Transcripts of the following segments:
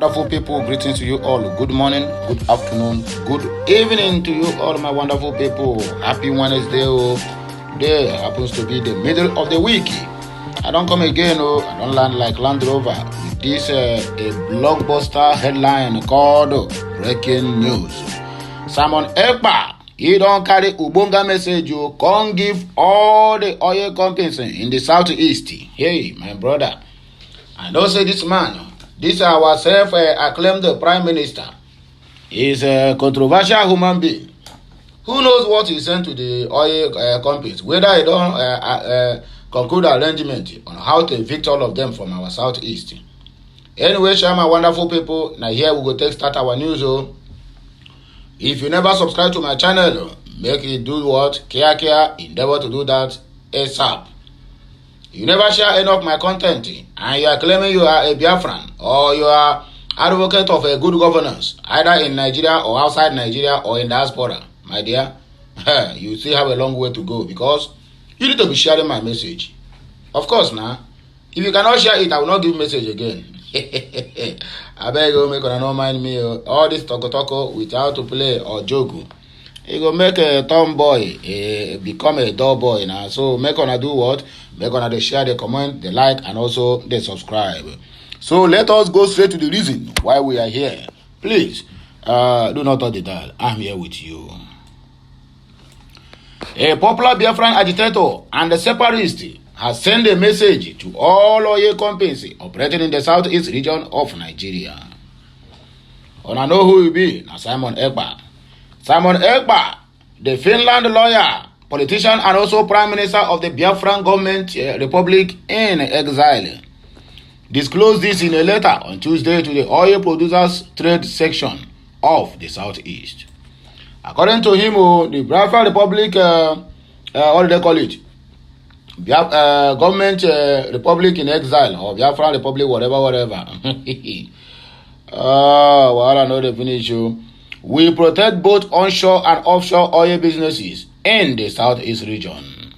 Wonderful people, greetings to you all. Good morning, good afternoon, good evening to you all, my wonderful people. Happy Wednesday. Day happens to be the middle of the week. I don't come again. I don't land like Land Rover with this a blockbuster headline called Breaking News. Simon Ekpa, he don't carry Ubunga message. You can't give all the oil companies in the southeast. Hey, my brother, I don't say this man. This our self-acclaimed prime minister is a controversial human being. Who knows what he sent to the oil companies, whether he don't conclude arrangement on how to evict all of them from our southeast. Anyway, share my wonderful people. Now here we go take start our news. If you never subscribe to my channel, make it do what? Care, endeavor to do that ASAP. You never share any of my content and you are claiming you are a Biafran or you are advocate of a good governance either in Nigeria or outside Nigeria or in diaspora, my dear, you still have a long way to go because you need to be sharing my message. Of course now, if you cannot share it, I will not give message again. ABEG make una no mind me. All this toko without to play or joke. It go make a tomboy become a dull boy now. So make una do what? Make una they share, they comment, they like, and also they subscribe. So let us go straight to the reason why we are here. Please, do not touch the dial. I'm here with you. A popular Biafran agitator and a separatist has sent a message to all oil companies operating in the southeast region of Nigeria. And I know who will be. Now Simon Ekpa. Simon Ekpa, the Finland lawyer, politician and also prime minister of the Biafran government republic in exile, disclosed this in a letter on Tuesday to the oil producers trade section of the southeast. According to him, the Biafra Republic, what do they call it? Government republic in exile or Biafra Republic, whatever. Well, I know the finish you. We protect both onshore and offshore oil businesses in the southeast region.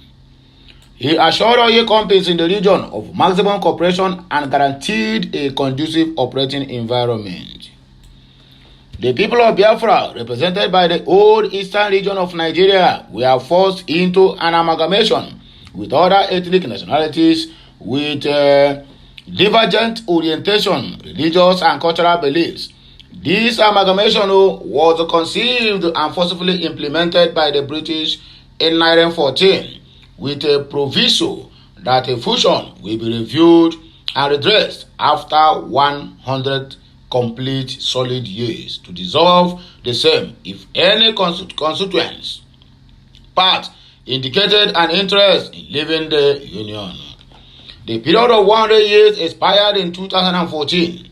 He assured oil companies in the region of maximum cooperation and guaranteed a conducive operating environment. The people of Biafra, represented by the old eastern region of Nigeria, were forced into an amalgamation with other ethnic nationalities with divergent orientation, religious and cultural beliefs. This amalgamation was conceived and forcibly implemented by the British in 1914 with a proviso that a fusion will be reviewed and redressed after 100 complete solid years to dissolve the same if any constituents part indicated an interest in leaving the union. The period of 100 years expired in 2014.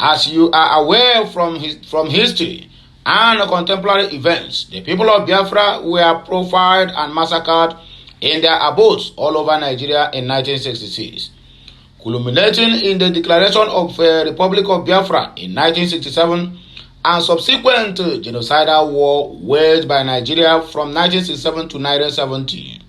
As you are aware from history and contemporary events, the people of Biafra were profiled and massacred in their abodes all over Nigeria in 1966, culminating in the declaration of the Republic of Biafra in 1967 and subsequent genocidal war waged by Nigeria from 1967 to 1970.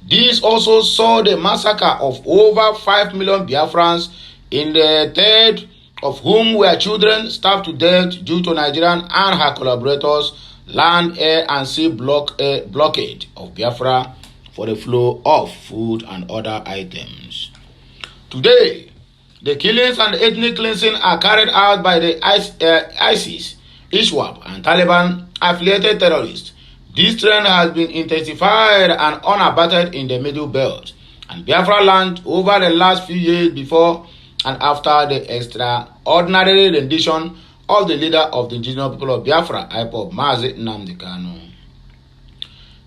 This also saw the massacre of over 5 million Biafrans, in the third of whom were children, starved to death due to Nigerian and her collaborators' land, air, and sea blockade of Biafra for the flow of food and other items. Today, the killings and ethnic cleansing are carried out by the ISIS, ISWAP, and Taliban-affiliated terrorists. This trend has been intensified and unabated in the Middle Belt and Biafra land over the last few years before and after the extraordinary rendition of the leader of the indigenous people of Biafra, MAZI.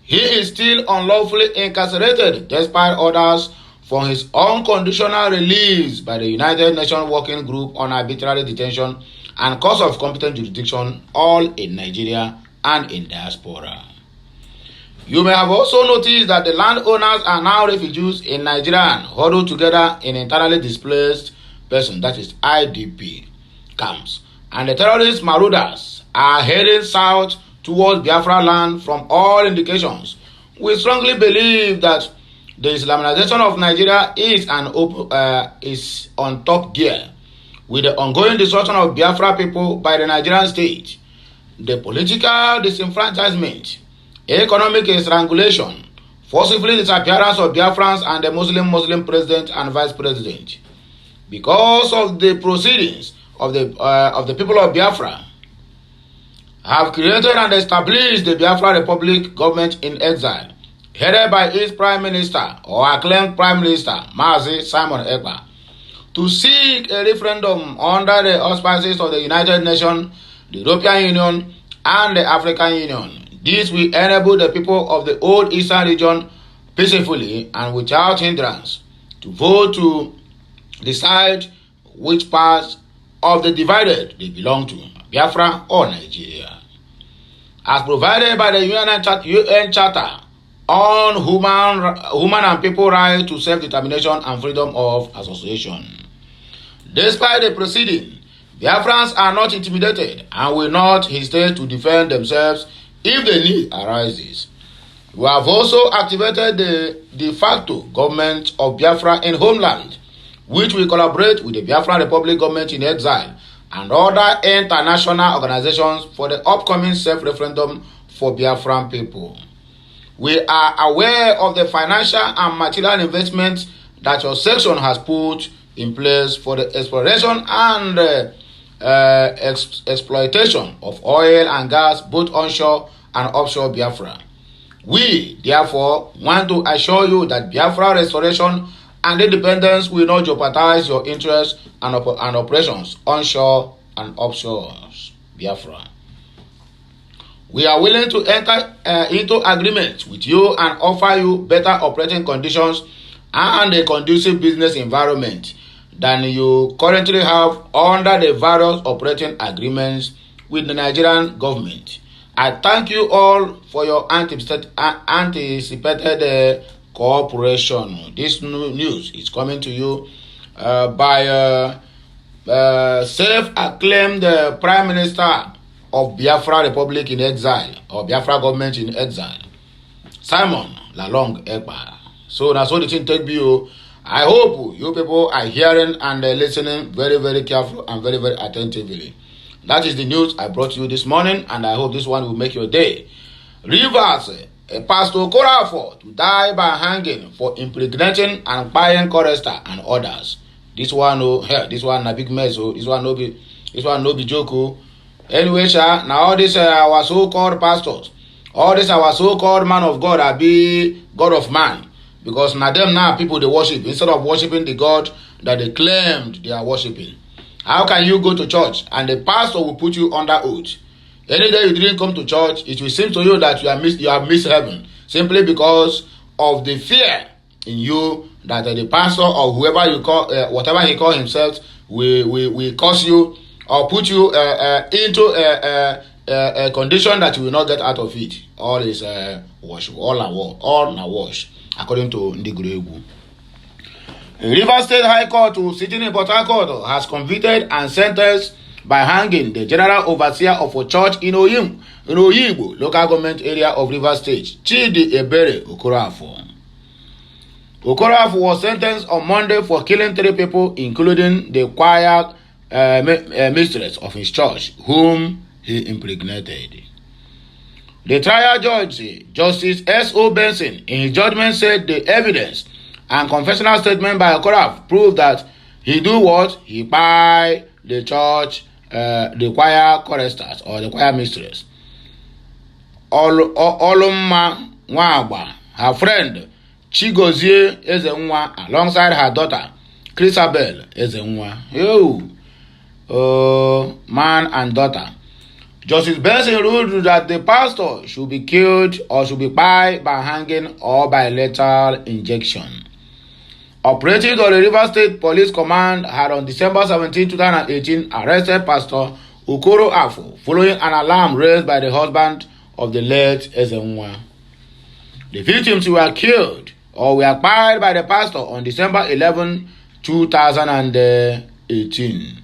He is still unlawfully incarcerated despite orders for his unconditional release by the United Nations Working Group on Arbitrary Detention and Cause of Competent Jurisdiction, all in Nigeria and in diaspora. You may have also noticed that the landowners are now refugees in Nigeria and huddled together in internally displaced person, that is IDP camps, and the terrorist marauders are heading south towards Biafra land. From all indications, we strongly believe that the Islamization of Nigeria is on top gear with the ongoing destruction of Biafra people by the Nigerian state, the political disenfranchisement, economic strangulation, forcibly disappearance of Biafrans and the Muslim president and vice president. Because of the proceedings of the people of Biafra, have created and established the Biafra Republic government in exile, headed by its prime minister or acclaimed prime minister, MAZI Simon Ekpa, to seek a referendum under the auspices of the United Nations, the European Union, and the African Union. This will enable the people of the old Eastern region peacefully and without hindrance to vote to decide which part of the divided they belong to, Biafra or Nigeria. As provided by the UN Charter on human and people right to self-determination and freedom of association. Despite the proceeding, Biafrans are not intimidated and will not hesitate to defend themselves if the need arises. We have also activated the de facto government of Biafra in homeland, which will collaborate with the Biafra Republic government in exile and other international organizations for the upcoming self-referendum for Biafran people. We are aware of the financial and material investments that your section has put in place for the exploration and exploitation of oil and gas both onshore and offshore Biafra. We, therefore, want to assure you that Biafra restoration and independence will not jeopardize your interests and operations onshore and offshore Biafra. We are willing to enter into agreement with you and offer you better operating conditions and a conducive business environment than you currently have under the various operating agreements with the Nigerian government. I thank you all for your anticipated cooperation. This news is coming to you by self-acclaimed Prime Minister of Biafra Republic in exile, or Biafra government in exile, Simon Lalong Ekpa. So that's what the thing take you. I hope you people are hearing and listening very, very careful and very, very attentively. That is the news I brought you this morning, and I hope this one will make your day. Rivers, Pastor Okorafor to die by hanging for impregnating and buying chorister and others. This one, this one a big mess. This one no be joke. Anyway, now all this our so-called pastors, all this our so-called man of God, are be God of man. Because now them now people they worship instead of worshiping the God that they claimed they are worshiping. How can you go to church and the pastor will put you under oath? Any day you didn't come to church, it will seem to you that you have missed heaven simply because of the fear in you that the pastor or whoever you call, whatever he call himself, will cause you or put you into a condition that you will not get out of it. All is wash, all na wash. According to Ndiguregu. Rivers State High Court sitting in Port Harcourt has convicted and sentenced by hanging the general overseer of a church in Oyigbo, local government area of Rivers State, Chidi Ebere Okorafor. Okorafor was sentenced on Monday for killing 3 people, including the choir mistress of his church, whom he impregnated. The trial judge, Justice S.O. Benson, in his judgment said the evidence and confessional statement by Okorafor proved that he do what? He buy the church, the choir choristers or the choir mistress. Olumma Nwagba, her friend, Chigozie Ezenwa, alongside her daughter, Chrisabel Ezenwa. Man and daughter. Justice Benson ruled that the pastor should be killed or should be by hanging or by lethal injection. Operating on the Rivers State Police Command had on December 17, 2018 arrested Pastor Okorafor following an alarm raised by the husband of the late Ezenwa. The victims were killed or were acquired by the pastor on December 11, 2018.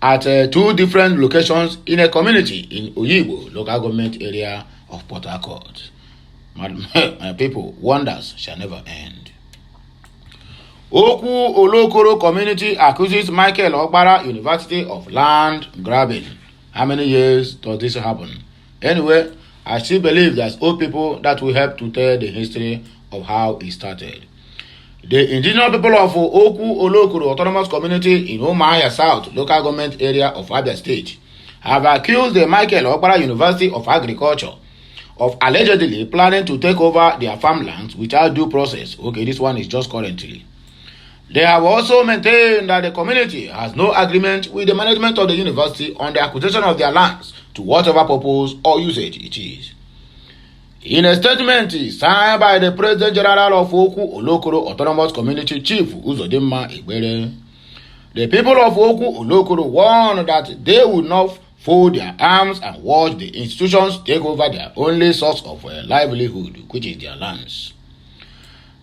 At 2 different locations in a community in Oyigbo, local government area of Port Harcourt. My people, wonders shall never end. Oku Olokoro community accuses Michael Okpara University of land grabbing. How many years does this happen? Anyway, I still believe there's old people that will help to tell the history of how it started. The indigenous people of Oku Olokoro Autonomous Community in Umuahia South local government area of Abia State have accused the Michael Okpara University of Agriculture of allegedly planning to take over their farmlands without due process. Okay, this one is just currently. They have also maintained that the community has no agreement with the management of the university on the acquisition of their lands to whatever purpose or usage it is. In a statement signed by the President General of Oku Olokoro Autonomous Community Chief Uzodimma Igbere, the people of Oku Olokoro warned that they would not fold their arms and watch the institutions take over their only source of livelihood, which is their lands.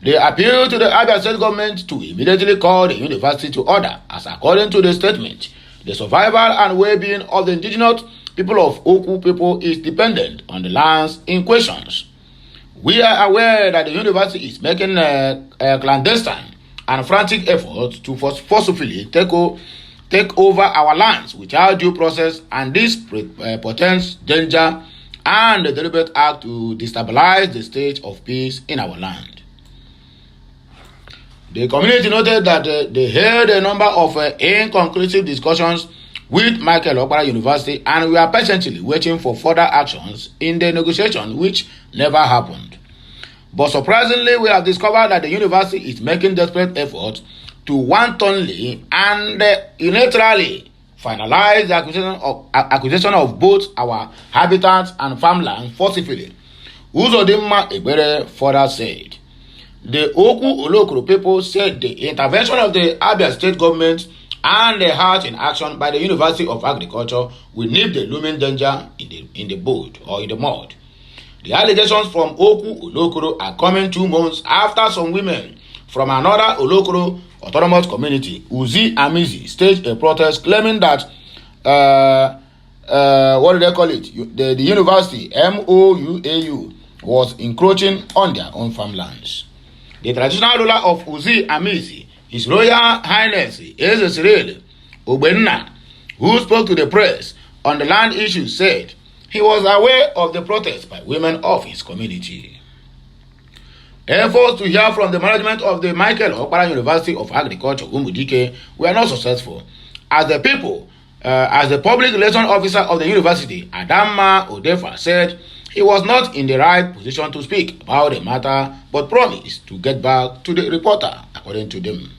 They appealed to the Abia State government to immediately call the university to order, as according to the statement, the survival and well-being of the indigenous people of Oku people is dependent on the lands in questions. We are aware that the university is making a clandestine and frantic efforts to forcefully take over our lands without due process, and this portends danger and a deliberate act to destabilize the state of peace in our land. The community noted that they held a number of inconclusive discussions with Michael Okpara University, and we are patiently waiting for further actions in the negotiation, which never happened. But surprisingly, we have discovered that the university is making desperate efforts to wantonly and unilaterally finalize the acquisition of both our habitats and farmland forcibly. Uzodimma Igbere further said. The Oku Olokoro people said the intervention of the Abia State government and the halt in action by the University of Agriculture will nip the looming danger in the boat or in the mud. The allegations from Oku Olokoro are coming 2 months after some women from another Olokoro autonomous community, Uzi Amizi, staged a protest claiming that what do they call it? The university MOUAU was encroaching on their own farmlands. The traditional ruler of Uzi Amizi, His Royal Highness Eze Cyril Ogbenna, who spoke to the press on the land issue, said he was aware of the protest by women of his community. Efforts to hear from the management of the Michael Okpara University of Agriculture, Umudike, were not successful, as the public relations officer of the university, Adama Odefa, said he was not in the right position to speak about the matter, but promised to get back to the reporter, according to them.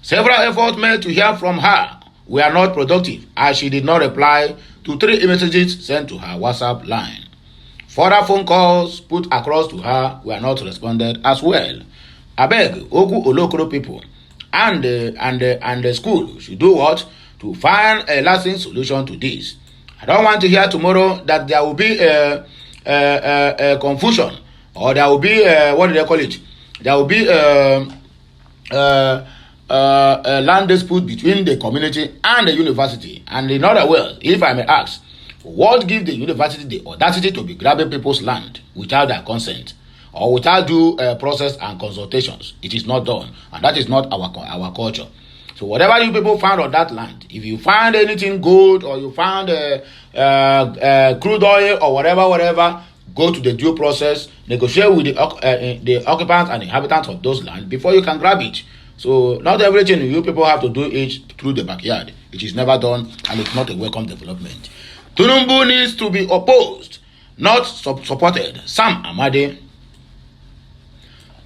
Several efforts made to hear from her were not productive, as she did not reply to 3 messages sent to her WhatsApp line. Further phone calls put across to her were not responded as well. ABEG, Oku Olokoro people, and the school should do what? To find a lasting solution to this. I don't want to hear tomorrow that there will be a confusion, or there will be what do they call it? There will be a land dispute between the community and the university. And in other words, if I may ask, what gives the university the audacity to be grabbing people's land without their consent, or without due process and consultations? It is not done, and that is not our culture. So whatever you people found on that land, if you find anything gold, or you found crude oil or whatever, go to the due process, negotiate with the occupants and inhabitants of those lands before you can grab it. So not everything you people have to do it through the backyard. It is never done, and it's not a welcome development. Tinubu needs to be opposed, not supported. Sam Amade,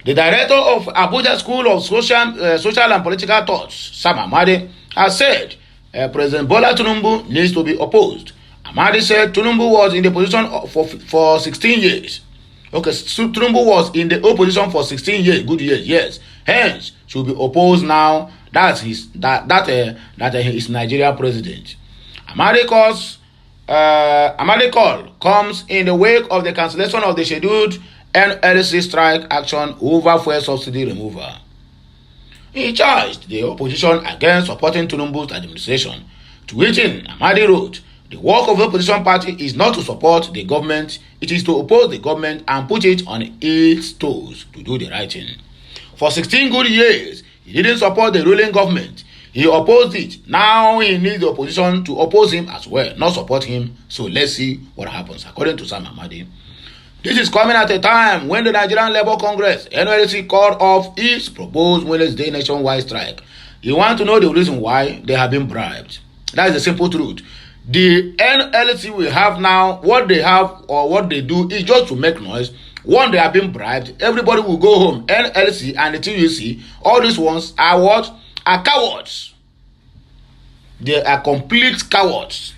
the director of Abuja School of Social and Political Thoughts, Sam Amade, has said President Bola Tinubu needs to be opposed. Amade said Tinubu was in the position for 16 years. Okay, so Tinubu was in the opposition for 16 years, good years, yes. Hence, should be opposed now. That is Nigeria president. Amade call comes in the wake of the cancellation of the scheduled NLC strike action over fuel subsidy removal. He charged the opposition against supporting Tinubu's administration, to which Amade wrote, "The work of the opposition party is not to support the government, it is to oppose the government and put it on its toes to do the right thing." For 16 good years, He didn't support the ruling government. He opposed it. Now he needs the opposition to oppose him as well, not support him. So let's see what happens. According to Sam Hamadi, this is coming at a time when the Nigerian Labour Congress, NLC, called off its proposed Wednesday nationwide strike. You want to know the reason why? They have been bribed. That is the simple truth. The NLC we have now, what they have or what they do is just to make noise. One, they have been bribed. Everybody will go home. NLC and the TUC, all these ones are what? Are cowards. They are complete cowards.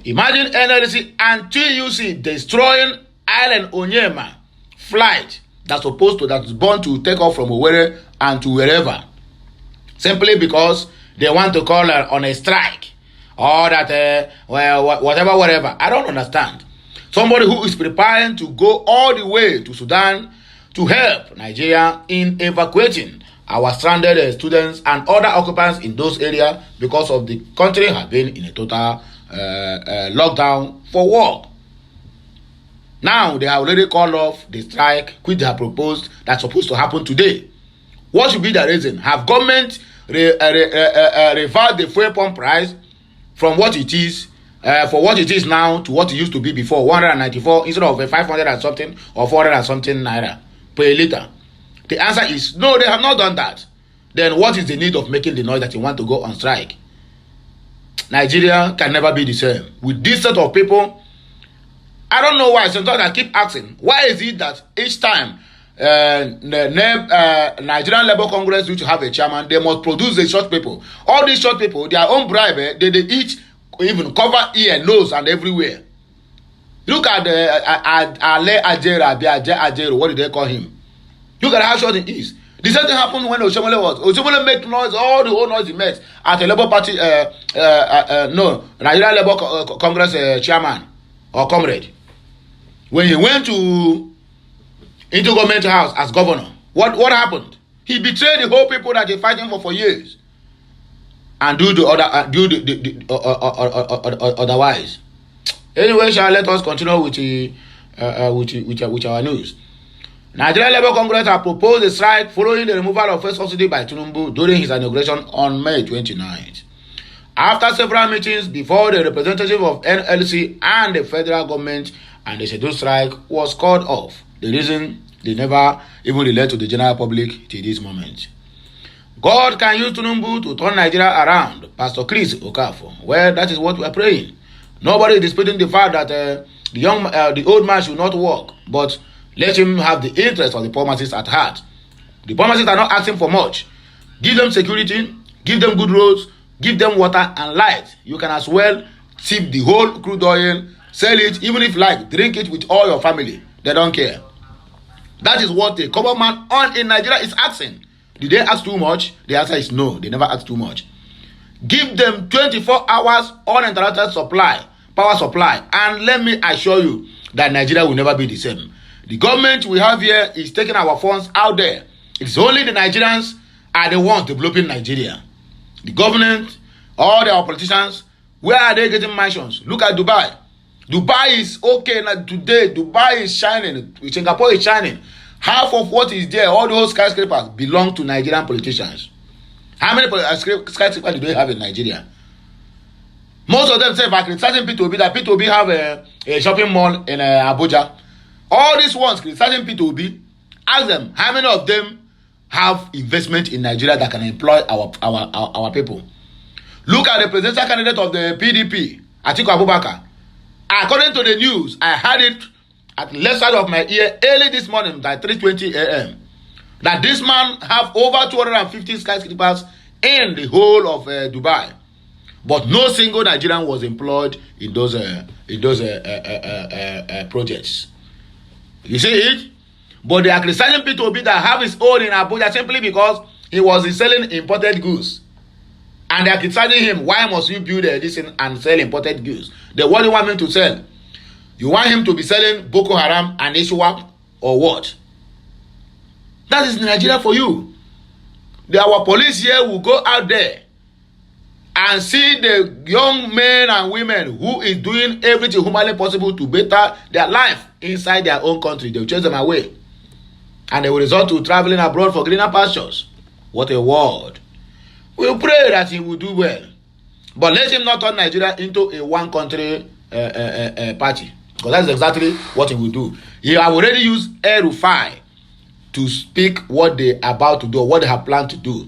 Imagine NLC and TUC destroying Island Onyema flight that's born to take off from Owerri and to wherever, simply because they want to call on a strike or that whatever. I don't understand. Somebody who is preparing to go all the way to Sudan to help Nigeria in evacuating our stranded students and other occupants in those areas because of the country have been in a total lockdown for war. Now they have already called off the strike which they have proposed that's supposed to happen today. What should be the reason? Have government reversed the fuel pump price from what it is for what it is now to what it used to be before, 194 instead of 500 and something or 400 and something naira per liter? The answer is no, they have not done that. Then what is the need of making the noise that you want to go on strike? Nigeria can never be the same. With this set of people, I don't know why. Sometimes I keep asking, why is it that each time the Nigerian Labour Congress used to have a chairman, they must produce the short people. All these short people, their own bribe, they each even cover ear, nose, and everywhere. Look at Ale Ajero, what did they call him? Look at how short it is. The same thing happened when Oshomole make noise, all the whole noise he makes at a Labour Party, Nigerian Labour Congress chairman or comrade. When he went into government house as governor, what happened? He betrayed the whole people that they fighting for years, and do the otherwise. Anyway, shall let us continue with our news. Nigerian Labour Congress have proposed a strike following the removal of first subsidy by Tinubu during his inauguration on May 29th. After several meetings before the representative of NLC and the federal government, and the scheduled strike was called off. The reason they never even relate to the general public till this moment. God can use Tinubu to turn Nigeria around. Pastor Chris Okafor. Well, that is what we are praying. Nobody is disputing the fact that the old man should not work, but let him have the interest of the poor masses at heart. The poor masses are not asking for much. Give them security, give them good roads, give them water and light. You can as well sip the whole crude oil, sell it, even if like, drink it with all your family. They don't care. That is what the common man in Nigeria is asking. Did they ask too much? The answer is no. They never ask too much. Give them 24 hours uninterrupted power supply. And let me assure you that Nigeria will never be the same. The government we have here is taking our funds out there. It's only the Nigerians are the ones developing Nigeria. The government, all their politicians, where are they getting mansions? Look at Dubai. Dubai is okay now today. Dubai is shining. Singapore is shining. Half of what is there, all those skyscrapers, belong to Nigerian politicians. How many skyscrapers do they have in Nigeria? Most of them say, by criticizing P2B, that P2B have a shopping mall in Abuja. All these ones criticizing P2B, ask them, how many of them have investment in Nigeria that can employ our people? Look at the presidential candidate of the PDP, Atiku Abubakar. According to the news, I heard it at the left side of my ear early this morning by 3:20 a.m. that this man have over 250 skyscrapers in the whole of Dubai, but no single Nigerian was employed in those projects. You see it? But they are criticizing P2B that have his own in Abuja simply because he was selling imported goods. And they are criticizing him. Why must you build this and sell imported goods? What do you want him to sell? You want him to be selling Boko Haram and Iswap or what? That is Nigeria for you. Our police here will go out there and see the young men and women who is doing everything humanly possible to better their life inside their own country. They will chase them away. And they will resort to traveling abroad for greener pastures. What a word. We pray that he will do well. But let him not turn Nigeria into a one-country party. Because that's exactly what he will do. He have already used El-Rufai to speak what they are about to do, what they have planned to do.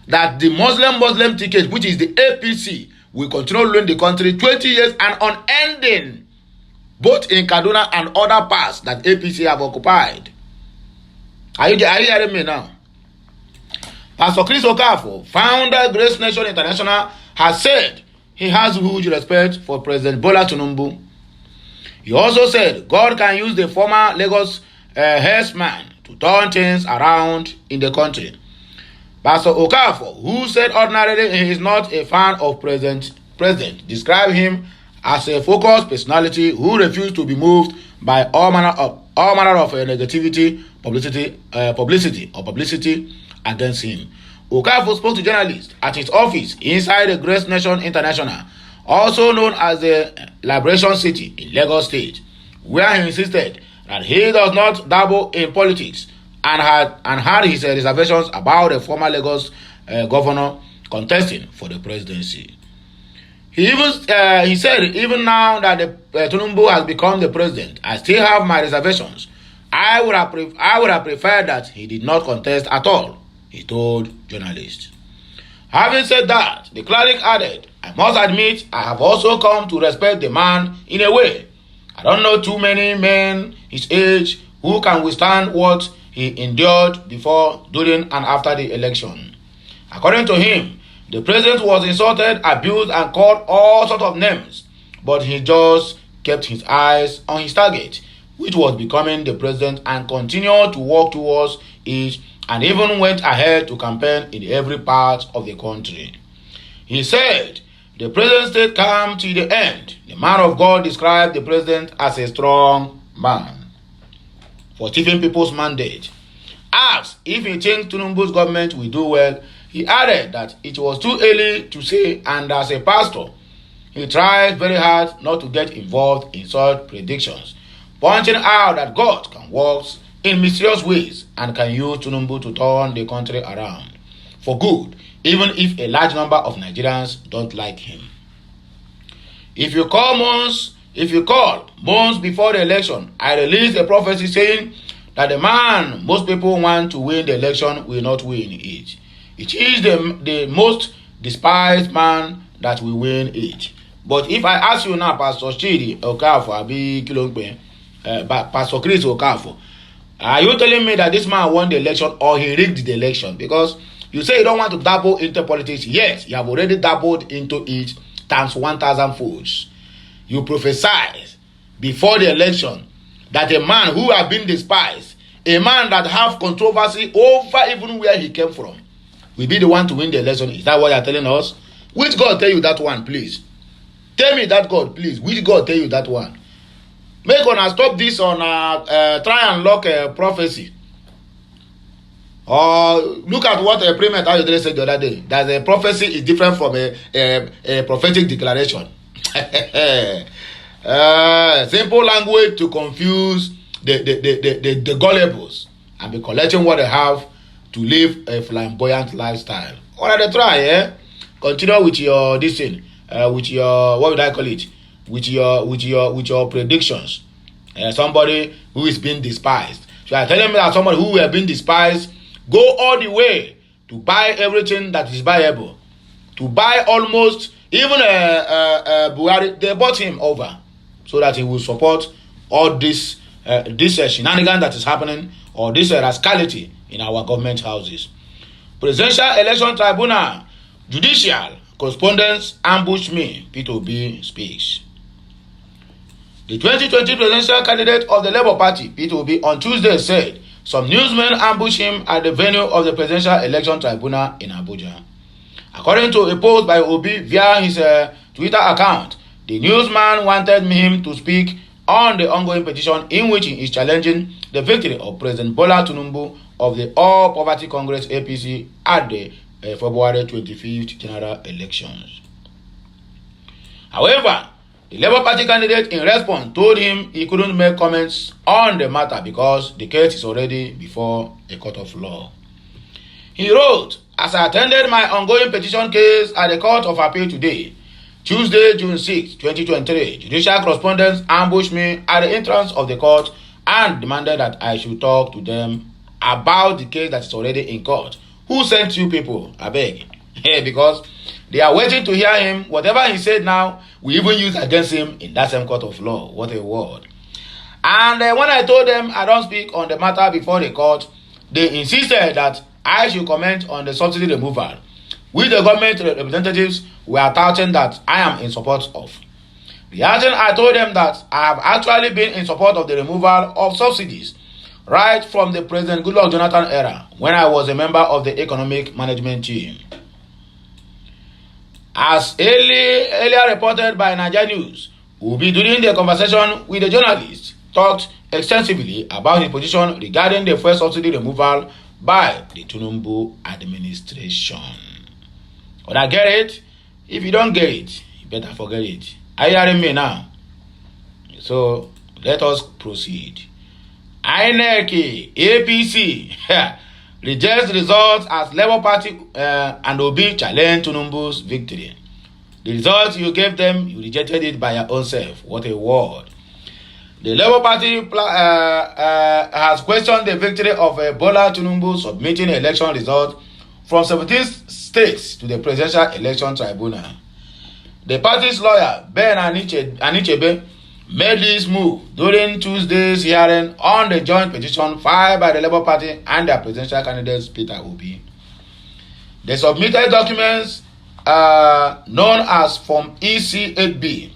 That the Muslim ticket, which is the APC, will continue ruling the country 20 years and unending, both in Kaduna and other parts that APC have occupied. Are you hearing me now? Pastor Chris Okafor, founder Grace Nation International, has said he has huge respect for President Bola Tinubu. He also said God can use the former Lagos herdsman to turn things around in the country. Pastor Okafor, who said ordinarily he is not a fan of President, described him as a focused personality who refused to be moved by all manner of negativity, publicity against him. Okafor spoke to journalists at his office inside the Grace Nation International, also known as the Liberation City in Lagos State, where he insisted that he does not dabble in politics and had his reservations about the former Lagos governor contesting for the presidency. He said, even now that Tinubu has become the president, I still have my reservations. I would have preferred that he did not contest at all, he told journalists. Having said that, the cleric added, I must admit I have also come to respect the man in a way. I don't know too many men his age who can withstand what he endured before, during, and after the election. According to him, the president was insulted, abused, and called all sorts of names, but he just kept his eyes on his target, which was becoming the president, and continued to work towards it, and even went ahead to campaign in every part of the country. He said, the president stayed calm till the end. The man of God described the president as a strong man. For Stephen People's mandate, asked if he thinks Tinubu's government will do well, he added that it was too early to say, and as a pastor, he tried very hard not to get involved in such predictions, pointing out that God can work in mysterious ways and can use Tinubu to turn the country around for good, even if a large number of Nigerians don't like him. If you call months before the election, I released a prophecy saying that the man most people want to win the election will not win it. It is the most despised man that will win it. But if I ask you now, Pastor Chidi Okafor, Pastor Chris Okafor, are you telling me that this man won the election or he rigged the election? Because you say you don't want to dabble into politics. Yes, you have already dabbled into it times 1,000 folds. You prophesied before the election that a man who has been despised, a man that have controversy over even where he came from, will be the one to win the election. Is that what you are telling us? Which God tell you that one, please? Tell me that God, please. Which God tell you that one? Make una stop this on try and lock a prophecy. Or look at what a premate said the other day. That a prophecy is different from a prophetic declaration. Simple language to confuse the gullibles and be collecting what they have to live a flamboyant lifestyle. What are they try? Continue with your this thing, with your what would I call it? With your predictions. Somebody who is being despised. So I telling me that somebody who has been despised go all the way to buy everything that is buyable, to buy almost even Buhari. They bought him over so that he will support all this shenanigan that is happening, or this rascality in our government houses. Presidential Election Tribunal, judicial correspondence ambush me, P2B speaks. The 2020 presidential candidate of the Labour Party, P2B, on Tuesday said some newsmen ambushed him at the venue of the Presidential Election Tribunal in Abuja. According to a post by Obi via his Twitter account, the newsman wanted him to speak on the ongoing petition in which he is challenging the victory of President Bola Tinubu of the All Poverty Congress APC at the February 25th general elections. However, the Labour Party candidate in response told him he couldn't make comments on the matter because the case is already before a court of law. He wrote, "As I attended my ongoing petition case at the Court of Appeal today, Tuesday, June 6, 2023, judicial correspondents ambushed me at the entrance of the court and demanded that I should talk to them about the case that is already in court. Who sent you people? ABEG." Because they are waiting to hear him. Whatever he said now, we even use against him in that same court of law. What a word. And when I told them I don't speak on the matter before the court, they insisted that I should comment on the subsidy removal, which the government representatives were touting that I am in support of. Reacting, I told them that I have actually been in support of the removal of subsidies right from the President Goodluck Jonathan era, when I was a member of the economic management team. As earlier reported by Nigeria News, Obi, during the conversation with the journalists, talked extensively about his position regarding the fuel subsidy removal by the Tinubu administration. But I get it. If you don't get it, you better forget it. Are you hearing me now? So let us proceed. INEC, APC rejects results as Labour Party and Obi challenge Tinubu's victory. The results you gave them, you rejected it by your own self. What a word. The Labour Party has questioned the victory of Bola Tinubu submitting election results from 17 states to the Presidential Election Tribunal. The party's lawyer, Ben Anichebe, made this move during Tuesday's hearing on the joint petition filed by the Labour Party and their presidential candidates Peter Obi. The submitted documents, known as Form EC8B,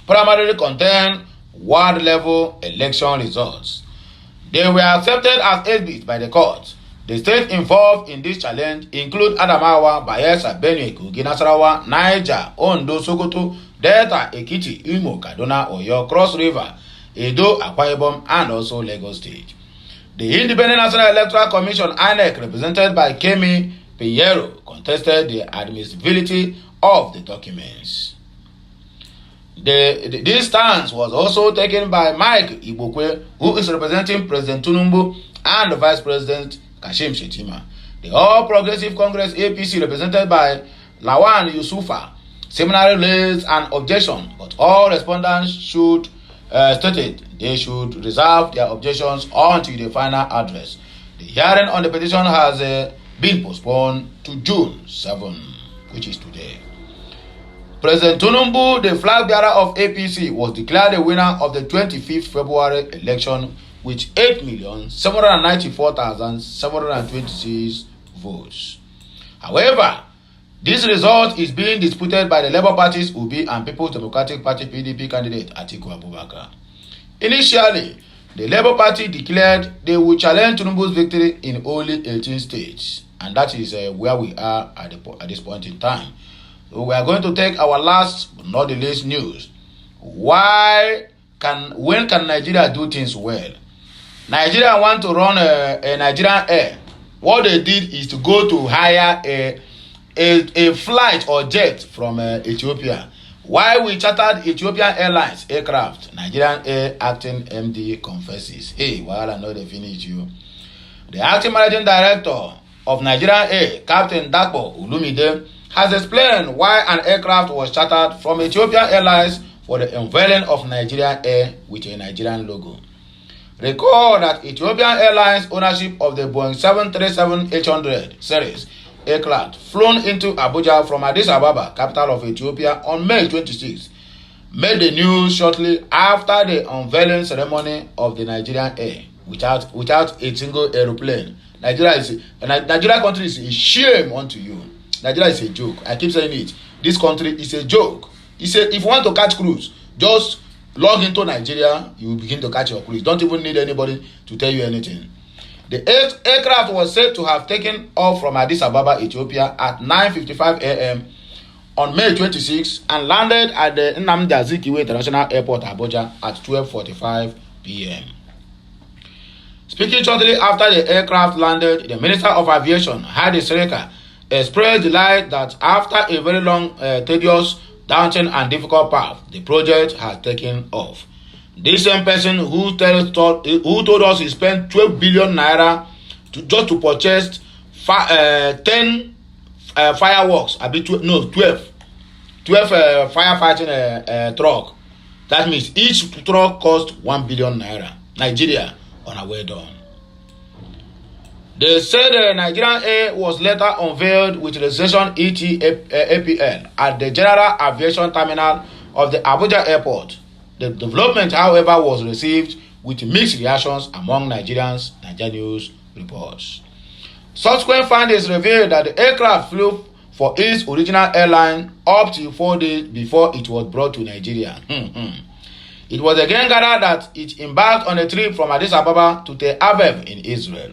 primarily contain ward-level election results. They were accepted as exhibits by the court. The states involved in this challenge include Adamawa, Bayelsa, Benue, Kogi, Nasarawa, Niger, Ondo, Sokoto, Delta, Ekiti, Imo, Kaduna, Oyo, Cross River, Edo, Akwa Ibom, and also Lagos State. The Independent National Electoral Commission (INEC), represented by Kemi Peyero, contested the admissibility of the documents. This stance was also taken by Mike Igbokwe, who is representing President Tinubu and the Vice President Kashim Shettima. The All Progressive Congress APC, represented by Lawan Yusufa, similarly raised an objection, but all respondents stated they should reserve their objections until the final address. The hearing on the petition has been postponed to June 7, which is today. President Tinubu, the flag bearer of APC, was declared the winner of the 25th February election with 8,794,726 votes. However, this result is being disputed by the Labour Party's Obi and People's Democratic Party (PDP) candidate Atiku Abubakar. Initially, the Labour Party declared they would challenge Tinubu's victory in only 18 states, and that is where we are at this point in time. So we are going to take our last but not the least news. When can Nigeria do things well? Nigeria want to run a Nigerian Air. What they did is to go to hire a flight or jet from Ethiopia. While we chartered Ethiopian Airlines aircraft, Nigerian Air acting MD confesses, "Hey, while I know they finish you." The acting managing director of Nigerian Air, Captain Dakpo Ulumide, has explained why an aircraft was chartered from Ethiopian Airlines for the unveiling of Nigerian Air with a Nigerian logo. Recall that Ethiopian Airlines ownership of the Boeing 737-800 series aircraft flown into Abuja from Addis Ababa, capital of Ethiopia, on May 26, made the news shortly after the unveiling ceremony of the Nigerian Air without a single aeroplane. Nigeria country is a shame unto you. Nigeria is a joke. I keep saying it. This country is a joke. If you want to catch cruise, just log into Nigeria, you begin to catch your cruise. Don't even need anybody to tell you anything. The aircraft was said to have taken off from Addis Ababa, Ethiopia at 9:55 a.m. on May 26 and landed at the Nnamdi Azikiwe International Airport, Abuja at 12:45 p.m. Speaking shortly after the aircraft landed, the Minister of Aviation, Hadi Sirika, expressed delight that after a very long, tedious, daunting and difficult path, the project has taken off. This same person who told us he spent 12 billion naira just to purchase 10 fireworks, 12 firefighting truck. That means each truck cost 1 billion naira. Nigeria on a way done. They said Nigerian Air was later unveiled with registration APL at the General Aviation Terminal of the Abuja Airport. The development, however, was received with mixed reactions among Nigerians, Nigeria News reports. Subsequent findings revealed that the aircraft flew for its original airline up to 4 days before it was brought to Nigeria. It was again gathered that it embarked on a trip from Addis Ababa to Tel Aviv in Israel.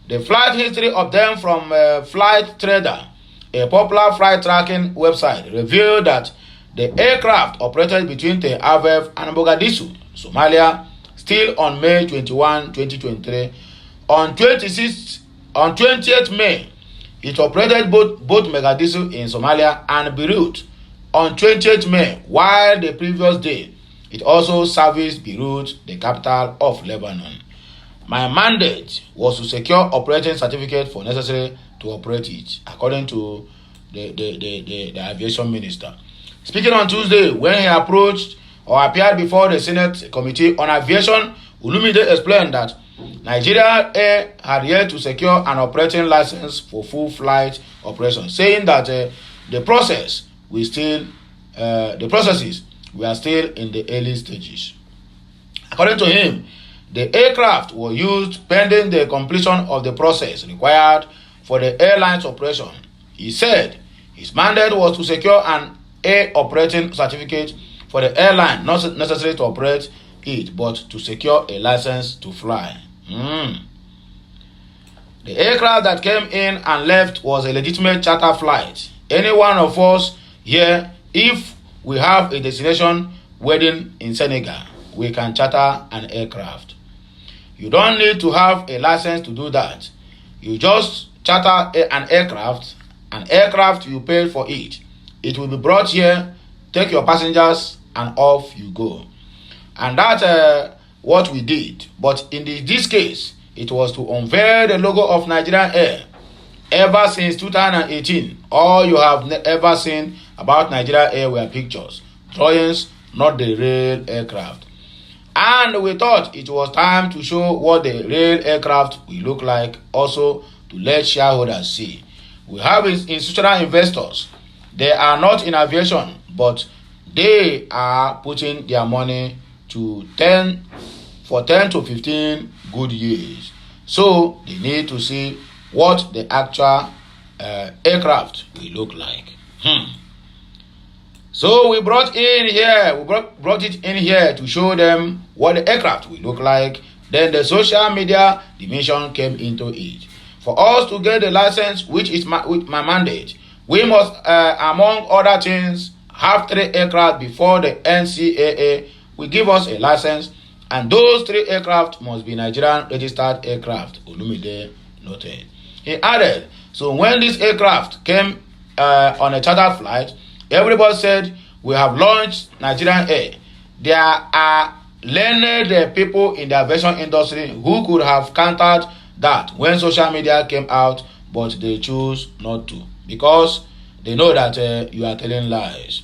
The flight history of them from Flight Trader, a popular flight tracking website, revealed that the aircraft operated between Tel Aviv and Mogadishu, Somalia, still on May 21, 2023. On 20th May, it operated both Mogadishu in Somalia and Beirut on 20th May, while the previous day, it also serviced Beirut, the capital of Lebanon. My mandate was to secure operating certificate for necessary to operate it, according to the aviation minister. Speaking on Tuesday, when he approached or appeared before the Senate Committee on Aviation, Olumide explained that Nigeria Air had yet to secure an operating license for full flight operation, saying that the processes were still in the early stages. According to him, the aircraft were used pending the completion of the process required for the airline's operation. He said his mandate was to secure an air operating certificate for the airline, not necessary to operate it, but to secure a license to fly. The aircraft that came in and left was a legitimate charter flight. Any one of us here, if we have a destination wedding in Senegal, we can charter an aircraft. You don't need to have a license to do that. You just charter an aircraft, you pay for it. It will be brought here, take your passengers, and off you go. And that's what we did. But in this case, it was to unveil the logo of Nigerian Air. Ever since 2018, all you have ever seen about Nigerian Air were pictures, drawings, not the real aircraft. And we thought it was time to show what the real aircraft will look like, also to let shareholders see. We have institutional investors. They are not in aviation, but they are putting their money to 10 to 15 good years. So they need to see what the actual aircraft will look like. So we brought it in here to show them what the aircraft will look like. Then the social media dimension came into it. For us to get the license, which is my mandate, we must, among other things, have 3 aircraft before the NCAA will give us a license, and those 3 aircraft must be Nigerian registered aircraft, Olumide noted. He added, so when this aircraft came on a chartered flight, everybody said, we have launched Nigerian Air. There are learned people in the aviation industry who could have countered that when social media came out, but they chose not to because they know that you are telling lies.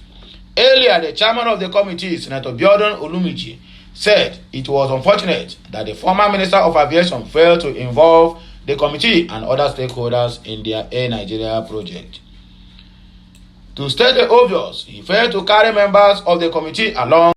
Earlier, the chairman of the committee, Senator Biodun Olumiji, said it was unfortunate that the former Minister of Aviation failed to involve the committee and other stakeholders in their Air Nigeria project. To state the obvious, he failed to carry members of the committee along